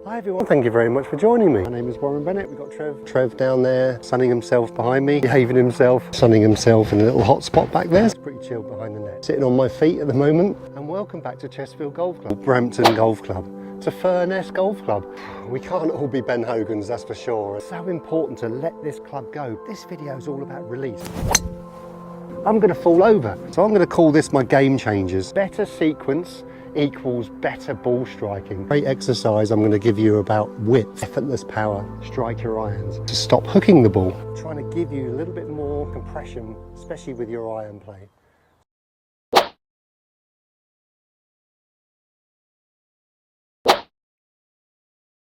Hi everyone, thank you very much for joining me. My name is Warren Bennett. We've got Trev down there, sunning himself behind me, behaving himself, sunning himself in a little hot spot back there. It's pretty chilled behind the net. Sitting on my feet at the moment, and welcome back to Chestfield Golf Club, Brampton Golf Club. It's a Furness Golf Club. We can't all be Ben Hogans, that's for sure. It's so important to let this club go. This video is all about release. I'm going to fall over, so I'm going to call this my game changers. Better sequence equals better ball striking. Great exercise I'm going to give you about width, effortless power, strike your irons to stop hooking the ball. I'm trying to give you a little bit more compression, especially with your iron play. I'm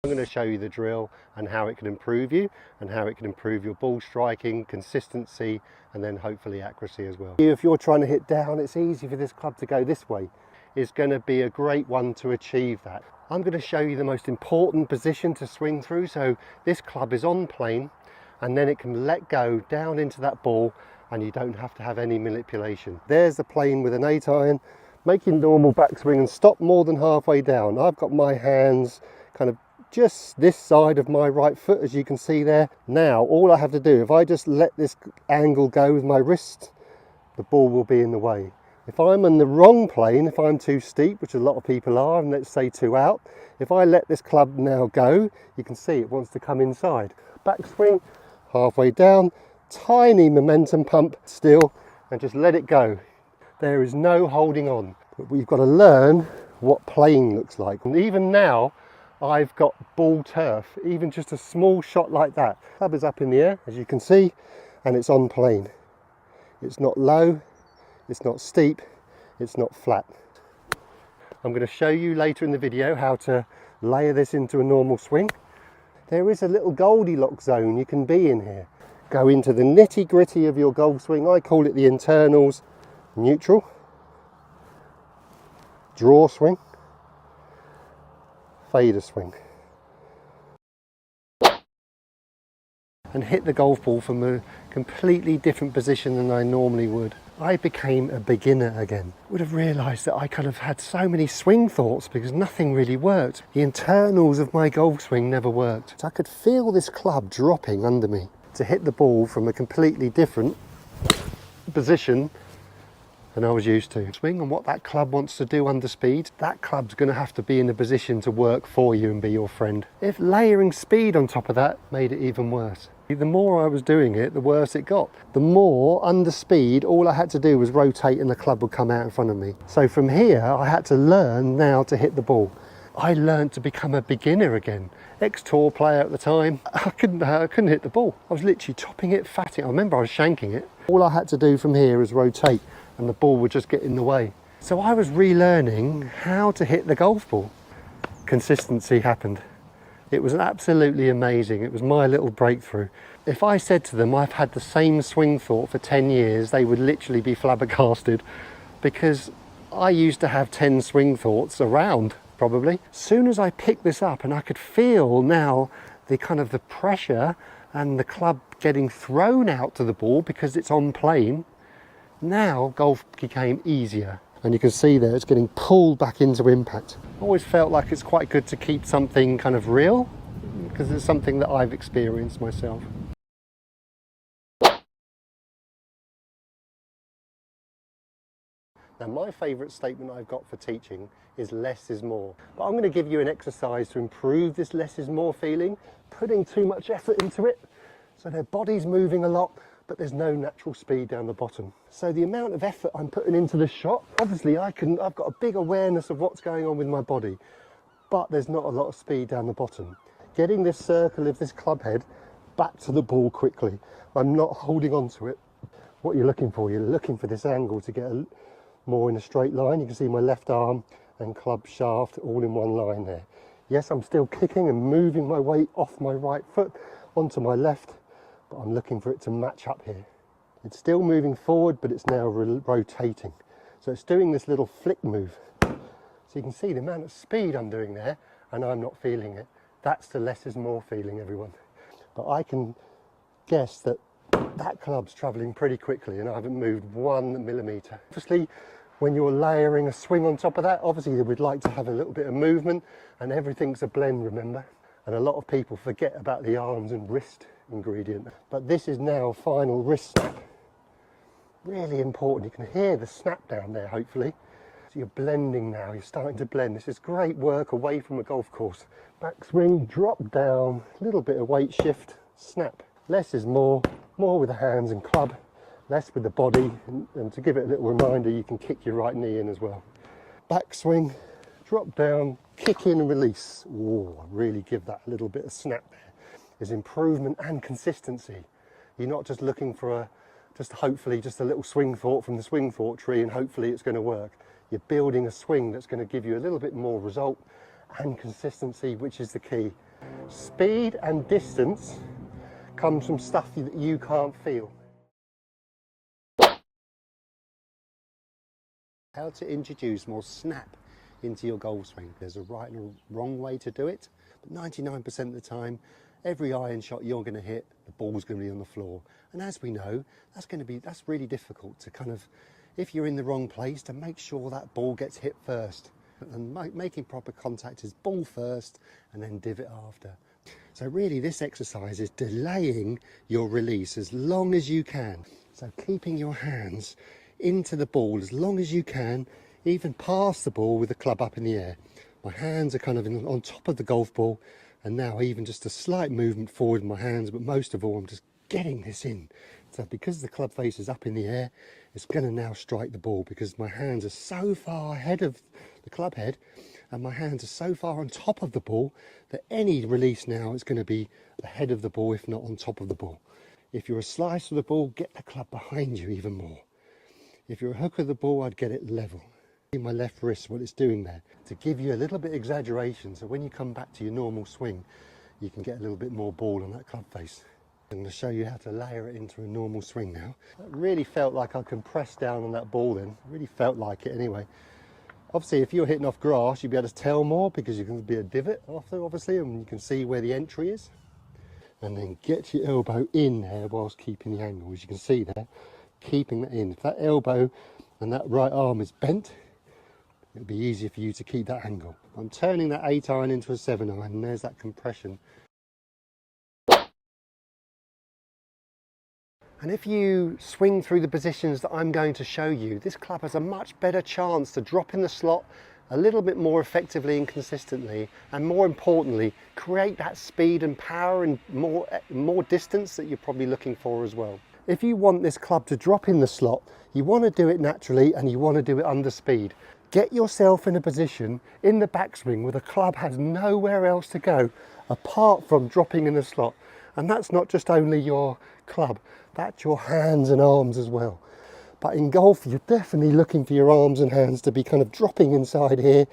going to show you the drill and how it can improve you and how it can improve your ball striking, consistency, and then hopefully accuracy as well. If you're trying to hit down, it's easy for this club to go this way. It's going to be a great one to achieve that. I'm going to show you the most important position to swing through. So this club is on plane and then it can let go down into that ball and you don't have to have any manipulation. There's the plane with an 8 iron, making normal backswing and stop more than halfway down. I've got my hands kind of just this side of my right foot, as you can see there. Now all I have to do, if I just let this angle go with my wrist, the ball will be in the way. If I'm on the wrong plane, if I'm too steep, which a lot of people are, and let's say 2 out, if I let this club now go, you can see it wants to come inside. Backswing, halfway down, tiny momentum pump still, and just let it go. There is no holding on. But we've got to learn what playing looks like. And even now, I've got ball turf, even just a small shot like that. Club is up in the air, as you can see, and it's on plane. It's not low. It's not steep, it's not flat. I'm going to show you later in the video how to layer this into a normal swing. There is a little Goldilocks zone you can be in here. Go into the nitty gritty of your golf swing. I call it the internals. Neutral, draw swing, fader swing. And hit the golf ball from a completely different position than I normally would. I became a beginner again. Would have realised that I kind of had so many swing thoughts because nothing really worked. The internals of my golf swing never worked. So I could feel this club dropping under me to hit the ball from a completely different position than I was used to. Swing and what that club wants to do under speed, that club's going to have to be in a position to work for you and be your friend. If layering speed on top of that made it even worse. The more I was doing it, the worse it got. The more under speed, all I had to do was rotate and the club would come out in front of me. So from here, I had to learn now to hit the ball. I learned to become a beginner again. Ex-tour player at the time, I couldn't hit the ball. I was literally topping it, fatting. I remember I was shanking it. All I had to do from here is rotate and the ball would just get in the way. So I was relearning how to hit the golf ball. Consistency happened. It was absolutely amazing. It was my little breakthrough. If I said to them I've had the same swing thought for 10 years, they would literally be flabbergasted because I used to have 10 swing thoughts around, probably. As soon as I picked this up and I could feel now the kind of the pressure and the club getting thrown out to the ball because it's on plane, now golf became easier. And you can see there it's getting pulled back into impact. Always felt like it's quite good to keep something kind of real because it's something that I've experienced myself. Now my favourite statement I've got for teaching is less is more. But I'm going to give you an exercise to improve this less is more feeling, putting too much effort into it. So their body's moving a lot, but there's no natural speed down the bottom. So the amount of effort I'm putting into the shot, obviously I've got a big awareness of what's going on with my body, but there's not a lot of speed down the bottom. Getting this circle of this club head back to the ball quickly. I'm not holding on to it. What you're looking for this angle to get more in a straight line. You can see my left arm and club shaft all in one line there. Yes, I'm still kicking and moving my weight off my right foot onto my left, but I'm looking for it to match up here. It's still moving forward, but it's now rotating. So it's doing this little flick move. So you can see the amount of speed I'm doing there, and I'm not feeling it. That's the less is more feeling, everyone. But I can guess that that club's traveling pretty quickly and I haven't moved 1 millimetre. Obviously, When you're layering a swing on top of that, obviously we'd like to have a little bit of movement, and everything's a blend, remember? And a lot of people forget about the arms and wrist ingredient. But this is now final wrist snap. Really important. You can hear the snap down there, hopefully. So you're blending now, you're starting to blend. This is great work away from a golf course. Backswing, drop down, a little bit of weight shift, snap. Less is more with the hands and club, less with the body. And to give it a little reminder, you can kick your right knee in as well. Backswing, drop down, kick in and release. Ooh, really give that a little bit of snap there. There's improvement and consistency. You're not just looking for hopefully just a little swing thought from the swing thought tree and hopefully it's going to work. You're building a swing that's going to give you a little bit more result and consistency, which is the key. Speed and distance comes from stuff that you can't feel. How to introduce more snap into your golf swing. There's a right and a wrong way to do it, but 99% of the time, every iron shot you're going to hit, the ball's going to be on the floor. And as we know, that's really difficult to kind of, if you're in the wrong place, to make sure that ball gets hit first. And making proper contact is ball first and then divot after. So really this exercise is delaying your release as long as you can. So keeping your hands into the ball as long as you can, even past the ball with the club up in the air. My hands are kind of on top of the golf ball, and now even just a slight movement forward with my hands, but most of all I'm just getting this in. So because the club face is up in the air, it's going to now strike the ball because my hands are so far ahead of the club head and my hands are so far on top of the ball that any release now is going to be ahead of the ball, if not on top of the ball. If you're a slice of the ball, get the club behind you even more. If you're a hook of the ball, I'd get it level. My left wrist, what it's doing there, to give you a little bit of exaggeration, so when you come back to your normal swing, you can get a little bit more ball on that club face. I'm going to show you how to layer it into a normal swing now. It really felt like I can press down on that ball then. It really felt like it anyway. Obviously, if you're hitting off grass, you'll be able to tell more because you can be a divot after, obviously, and you can see where the entry is. And then get your elbow in there whilst keeping the angle, as you can see there, keeping that in. If that elbow and that right arm is bent, it'll be easier for you to keep that angle. I'm turning that 8 iron into a 7 iron, and there's that compression. And if you swing through the positions that I'm going to show you, this club has a much better chance to drop in the slot a little bit more effectively and consistently, and more importantly, create that speed and power and more distance that you're probably looking for as well. If you want this club to drop in the slot, you want to do it naturally and you want to do it under speed. Get yourself in a position in the backswing where the club has nowhere else to go apart from dropping in the slot. And that's not just only your club, that's your hands and arms as well. But in golf, you're definitely looking for your arms and hands to be kind of dropping inside here,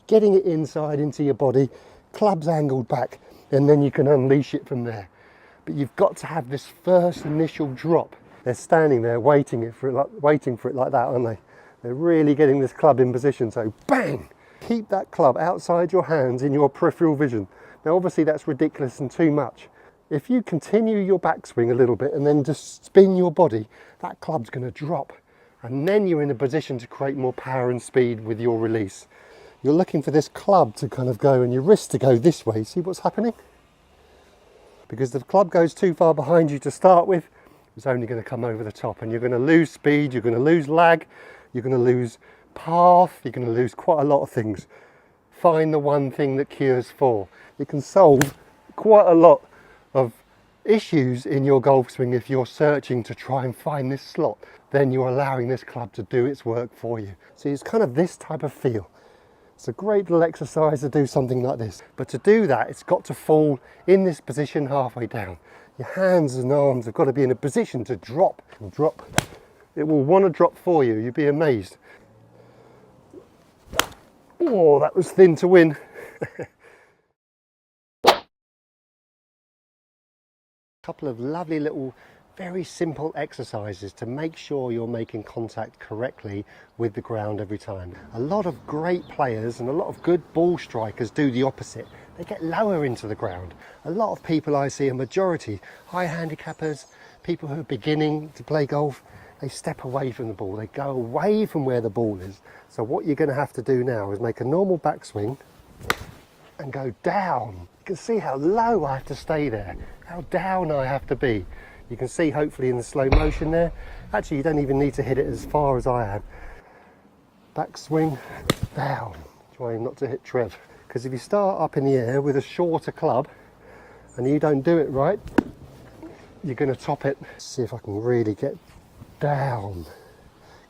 getting it inside into your body, clubs angled back, and then you can unleash it from there. But you've got to have this first initial drop. They're standing there waiting for it like that, aren't they? They're really getting this club in position, so bang! Keep that club outside your hands in your peripheral vision. Now obviously that's ridiculous and too much. If you continue your backswing a little bit and then just spin your body, that club's going to drop. And then you're in a position to create more power and speed with your release. You're looking for this club to kind of go and your wrist to go this way. See what's happening? Because if the club goes too far behind you to start with, it's only going to come over the top and you're going to lose speed, you're going to lose lag, you're going to lose path, you're going to lose quite a lot of things. Find the one thing that cures four. It can solve quite a lot of issues in your golf swing if you're searching to try and find this slot. Then you're allowing this club to do its work for you. So it's kind of this type of feel. It's a great little exercise to do something like this. But to do that, it's got to fall in this position halfway down. Your hands and arms have got to be in a position to drop and drop. It will want to drop for you. You'd be amazed. Oh, that was thin to win. Couple of lovely little, very simple exercises to make sure you're making contact correctly with the ground every time. A lot of great players and a lot of good ball strikers do the opposite. They get lower into the ground. A lot of people I see, a majority, high handicappers, people who are beginning to play golf, they step away from the ball, they go away from where the ball is. So what you're going to have to do now is make a normal backswing and go down. You can see how low I have to stay there, how down I have to be. You can see hopefully in the slow motion there, actually you don't even need to hit it as far as I am. Backswing, down, trying not to hit Trev. Because if you start up in the air with a shorter club and you don't do it right, you're going to top it. See if I can really get down.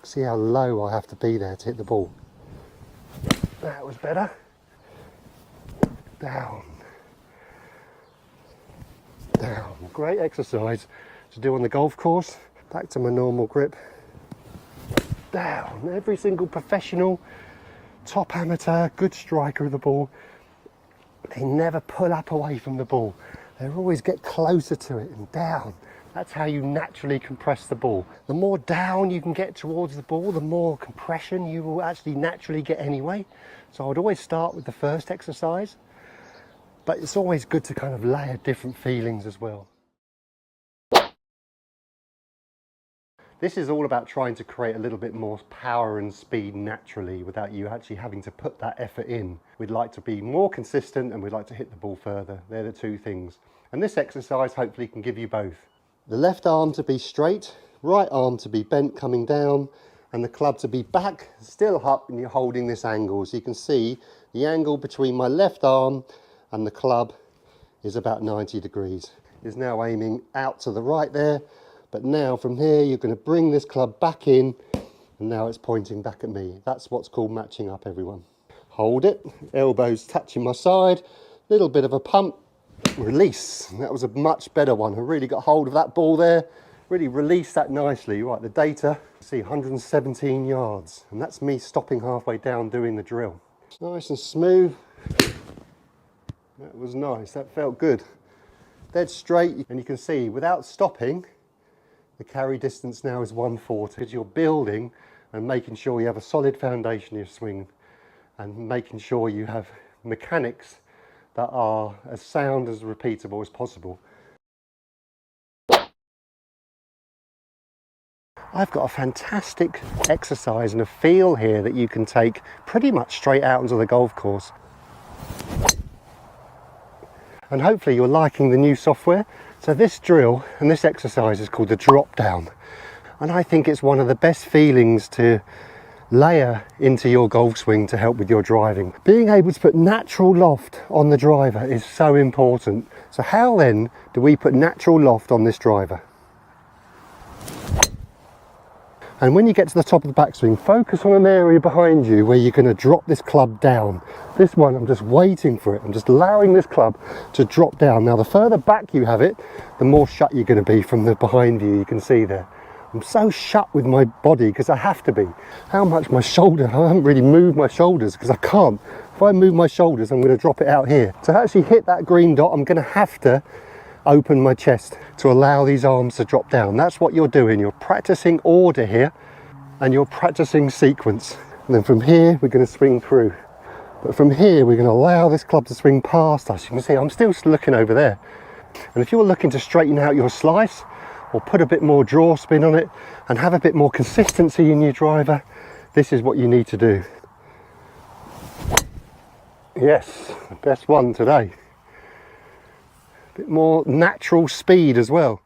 See how low I have to be there to hit the ball. That was better. Down. Down. Great exercise to do on the golf course. Back to my normal grip. Down. Every single professional, top amateur, good striker of the ball, they never pull up away from the ball. They always get closer to it and down. That's how you naturally compress the ball. The more down you can get towards the ball, the more compression you will actually naturally get anyway. So I would always start with the first exercise, but it's always good to kind of layer different feelings as well. This is all about trying to create a little bit more power and speed naturally without you actually having to put that effort in. We'd like to be more consistent and we'd like to hit the ball further. They're the two things. And this exercise hopefully can give you both. The left arm to be straight, right arm to be bent coming down, and the club to be back, still up, and you're holding this angle. So you can see the angle between my left arm and the club is about 90 degrees. It's now aiming out to the right there. But now from here, you're going to bring this club back in, and now it's pointing back at me. That's what's called matching up, everyone. Hold it, elbows touching my side, little bit of a pump, release. That was a much better one. I really got hold of that ball there, really released that nicely. Right, the data, see 117 yards, and that's me stopping halfway down doing the drill. It's nice and smooth. That was nice, that felt good. Dead straight, and you can see without stopping, the carry distance now is 140 because you're building and making sure you have a solid foundation in your swing and making sure you have mechanics that are as sound as repeatable as possible. I've got a fantastic exercise and a feel here that you can take pretty much straight out onto the golf course. And hopefully you're liking the new software. So this drill and this exercise is called the drop down. And I think it's one of the best feelings to layer into your golf swing to help with your driving. Being able to put natural loft on the driver is so important. So how then do we put natural loft on this driver? And when you get to the top of the backswing, focus on an area behind you where you're going to drop this club down. This one, I'm just waiting for it. I'm just allowing this club to drop down. Now, the further back you have it, the more shut you're going to be from the behind view. You can see there. I'm so shut with my body because I have to be. How much my shoulder, I haven't really moved my shoulders because I can't. If I move my shoulders, I'm going to drop it out here. To actually hit that green dot, I'm going to have to open my chest to allow these arms to drop down. That's what you're doing. You're practicing order here and you're practicing sequence. And then from here, we're going to swing through. But from here, we're going to allow this club to swing past us. You can see I'm still looking over there. And if you're looking to straighten out your slice or put a bit more draw spin on it and have a bit more consistency in your driver, this is what you need to do. Yes, best one today. A bit more natural speed as well.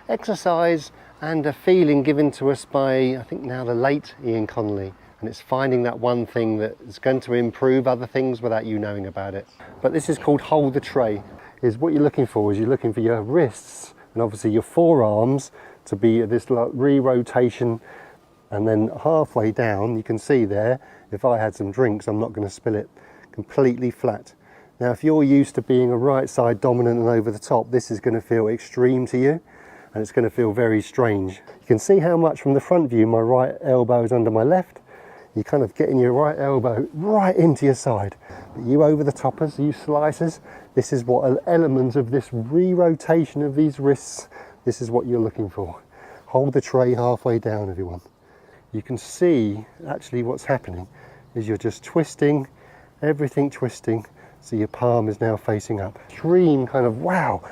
Exercise and a feeling given to us by, I think now the late Ian Connolly, and it's finding that one thing that is going to improve other things without you knowing about it. But this is called hold the tray. Is what you're looking for is you're looking for your wrists and obviously your forearms to be this like re-rotation, and then halfway down you can see there, if I had some drinks I'm not going to spill it, completely flat. Now if you're used to being a right side dominant and over the top, this is going to feel extreme to you and it's going to feel very strange. You can see how much from the front view my right elbow is under my left. You're kind of getting your right elbow right into your side. But you over the toppers, you slicers, this is what an element of this re-rotation of these wrists, this is what you're looking for. Hold the tray halfway down, everyone. You can see actually what's happening is you're just twisting, everything twisting, so your palm is now facing up. Extreme kind of wow.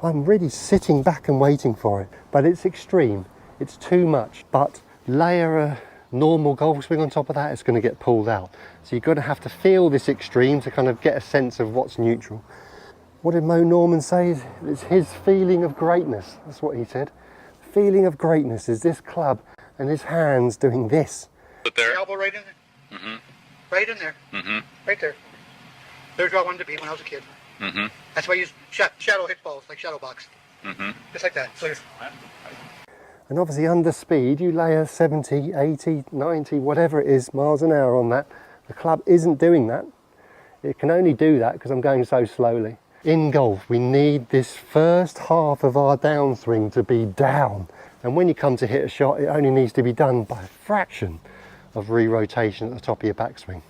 I'm really sitting back and waiting for it, but it's extreme. It's too much. But layer a normal golf swing on top of that, it's going to get pulled out. So you're going to have to feel this extreme to kind of get a sense of what's neutral. What did Mo Norman say? It's his feeling of greatness. That's what he said. Feeling of greatness is this club and his hands doing this. Put there. Elbow right in there. Mm-hmm. Right in there. Mm-hmm. Right there. There's where I wanted to be when I was a kid. Mm-hmm. That's why I use shadow hit balls, like shadow box. Mm-hmm. Just like that. So and obviously under speed, you layer 70, 80, 90, whatever it is, miles an hour on that. The club isn't doing that. It can only do that because I'm going so slowly. In golf, we need this first half of our downswing to be down. And when you come to hit a shot, it only needs to be done by a fraction of re-rotation at the top of your backswing.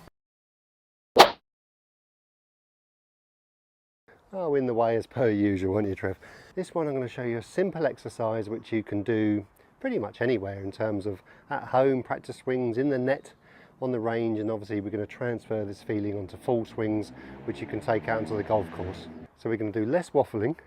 Oh, in the way as per usual, aren't you, Trev? This one I'm going to show you a simple exercise which you can do pretty much anywhere in terms of at home, practice swings, in the net, on the range, and obviously we're going to transfer this feeling onto full swings which you can take out onto the golf course. So we're going to do less waffling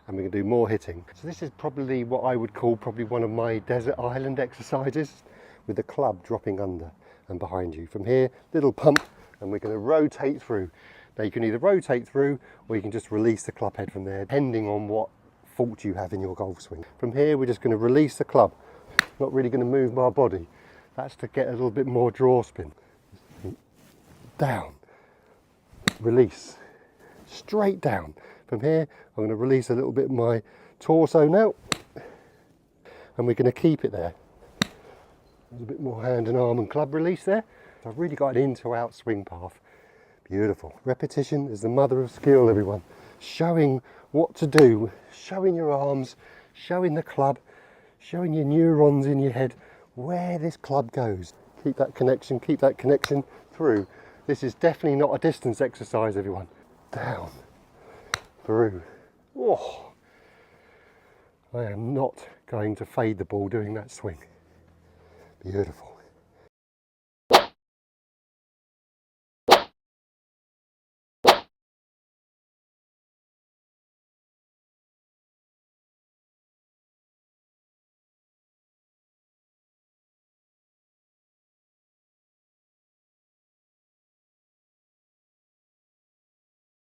and we're going to do more hitting. So this is probably what I would call probably one of my desert island exercises, with the club dropping under and behind you. From here, little pump, and we're going to rotate through. Now you can either rotate through or you can just release the club head from there, depending on what fault you have in your golf swing. From here we're just going to release the club, not really going to move my body. That's to get a little bit more draw spin. Down, release, straight down. From here I'm going to release a little bit of my torso now, and we're going to keep it there. There's a bit more hand and arm and club release there. I've really got an in to out swing path. Beautiful. Repetition is the mother of skill, everyone. Showing what to do, showing your arms, showing the club, showing your neurons in your head where this club goes. Keep that connection through. This is definitely not a distance exercise, everyone. Down, through. Oh, I am not going to fade the ball doing that swing. Beautiful.